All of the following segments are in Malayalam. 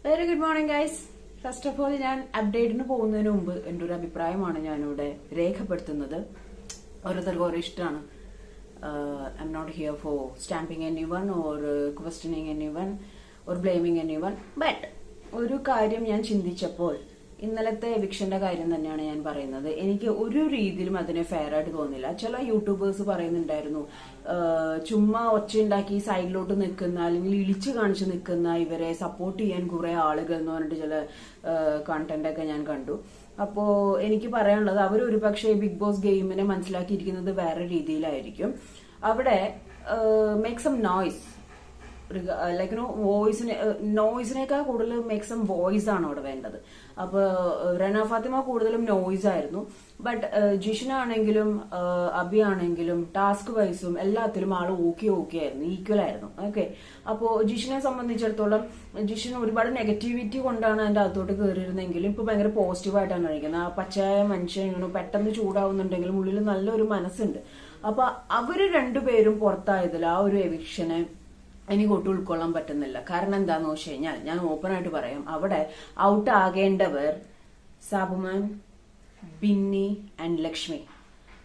Very good morning guys. First of all ഞാൻ അപ്ഡേറ്റിന് പോകുന്നതിന് മുമ്പ് എൻ്റെ ഒരു അഭിപ്രായമാണ് ഞാനിവിടെ രേഖപ്പെടുത്തുന്നത്. ഓരോരുത്തർക്കും ഓരോ ഇഷ്ടമാണ്. I'm not here for stamping anyone or questioning anyone or blaming anyone. But ഒരു കാര്യം ഞാൻ ചിന്തിച്ചപ്പോൾ ഇന്നലത്തെ എവിക്ഷന്റെ കാര്യം തന്നെയാണ് ഞാൻ പറയുന്നത്. എനിക്ക് ഒരു രീതിയിലും അതിനെ ഫെയർ ആയിട്ട് തോന്നില്ല. ചില യൂട്യൂബേഴ്സ് പറയുന്നുണ്ടായിരുന്നു, ചുമ്മാ ഒച്ചയുണ്ടാക്കി സൈഡിലോട്ട് നിൽക്കുന്ന അല്ലെങ്കിൽ ഇളിച്ചു കാണിച്ച് നിൽക്കുന്ന ഇവരെ സപ്പോർട്ട് ചെയ്യാൻ കുറെ ആളുകൾ എന്ന് പറഞ്ഞിട്ട് ചില കണ്ടന്റ് ഒക്കെ ഞാൻ കണ്ടു. അപ്പോ എനിക്ക് പറയാനുള്ളത്, അവർ ഒരു പക്ഷേ ബിഗ് ബോസ് ഗെയിമിനെ മനസ്സിലാക്കിയിരിക്കുന്നത് വേറെ രീതിയിലായിരിക്കും. അവിടെ മേക്ക് സം നോയ്സ്, ലൈക്ക് നോയ്സിനേക്കാൾ കൂടുതൽ മേക്ക് സം വോയിസ് ആണ് അവിടെ വേണ്ടത്. അപ്പൊ റന ഫാത്തിമ കൂടുതലും നോയ്സ് ആയിരുന്നു. ബട്ട് ജിഷിനാണെങ്കിലും അബി ആണെങ്കിലും ടാസ്ക് വൈസും എല്ലാത്തിലും ആള് ഓക്കെ ആയിരുന്നു, ഈക്വൽ ആയിരുന്നു. ഓക്കെ, അപ്പോ ജിഷിനെ സംബന്ധിച്ചിടത്തോളം ജിഷിന് ഒരുപാട് നെഗറ്റിവിറ്റി കൊണ്ടാണ് അതിന്റെ അകത്തോട്ട് കയറിയിരുന്നെങ്കിലും ഇപ്പൊ ഭയങ്കര പോസിറ്റീവായിട്ടാണ് കഴിക്കുന്നത്. ആ പച്ചയായ മനുഷ്യൻ പെട്ടെന്ന് ചൂടാവുന്നുണ്ടെങ്കിലും ഉള്ളിൽ നല്ലൊരു മനസ്സുണ്ട്. അപ്പൊ അവര് രണ്ടുപേരും പുറത്തായതിൽ ആ ഒരു എവിക്ഷനെ എനിക്ക് ഒട്ടും ഉൾക്കൊള്ളാൻ പറ്റുന്നില്ല. കാരണം എന്താന്ന് വെച്ച് കഴിഞ്ഞാൽ, ഞാൻ ഓപ്പൺ ആയിട്ട് പറയാം, അവിടെ ഔട്ട് ആകേണ്ടവർ സാബുമാൻ, ബിന്നി ആൻഡ് ലക്ഷ്മി.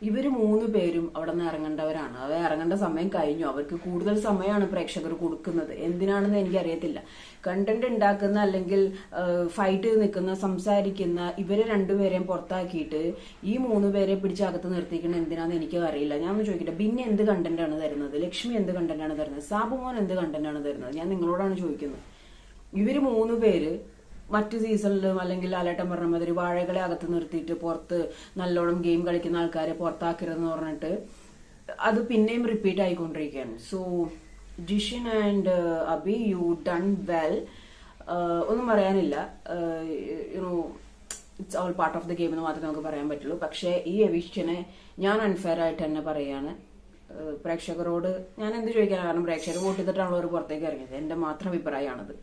ഇവര് 3 പേരും അവിടെ നിന്ന് ഇറങ്ങേണ്ടവരാണ്. അവർ ഇറങ്ങേണ്ട സമയം കഴിഞ്ഞു. അവർക്ക് കൂടുതൽ സമയമാണ് പ്രേക്ഷകർ കൊടുക്കുന്നത്. എന്തിനാണെന്ന് എനിക്കറിയത്തില്ല. കണ്ടന്റ് ഉണ്ടാക്കുന്ന അല്ലെങ്കിൽ ഫൈറ്റ് നിൽക്കുന്ന സംസാരിക്കുന്ന ഇവരെ രണ്ടുപേരെയും പുറത്താക്കിയിട്ട് ഈ 3 പേരെ പിടിച്ച് അകത്ത് നിർത്തിക്കണം എന്തിനാന്ന് എനിക്ക് അറിയില്ല. ഞാൻ ഒന്ന് ചോദിക്കട്ടെ, ബിന്നി എന്ത് കണ്ടന്റ് ആണ് തരുന്നത്? ലക്ഷ്മി എന്ത് കണ്ടന്റ് ആണ് തരുന്നത്? സാബുമോൻ എന്ത് കണ്ടന്റ് ആണ് തരുന്നത്? ഞാൻ നിങ്ങളോടാണ് ചോദിക്കുന്നത്. ഇവര് 3 പേര് മറ്റു സീസണിലും അല്ലെങ്കിൽ ലാലേട്ടൻ പറഞ്ഞ മാതിരി വാഴകളെ അകത്ത് നിർത്തിയിട്ട് പുറത്ത് നല്ലോണം ഗെയിം കളിക്കുന്ന ആൾക്കാരെ പുറത്താക്കരുതെന്ന് പറഞ്ഞിട്ട് അത് പിന്നെയും റിപ്പീറ്റ് ആയിക്കൊണ്ടിരിക്കുകയാണ്. So Jishin and Abi, you done well. ഒന്നും പറയാനില്ല. It's all part of the game എന്ന് മാത്രമേ നമുക്ക് പറയാൻ പറ്റുള്ളൂ. പക്ഷേ ഈ എവിക്ഷനെ ഞാൻ അൺഫെയർ ആയിട്ട് തന്നെ പറയാണ്. പ്രേക്ഷകരോട് ഞാൻ എന്ത് ചോദിക്കാനാണ്? കാരണം പ്രേക്ഷകർ വോട്ട് ചെയ്തിട്ടാണല്ലോ അവർ പുറത്തേക്ക് ഇറങ്ങിയത്. എന്റെ മാത്രം അഭിപ്രായമാണത്.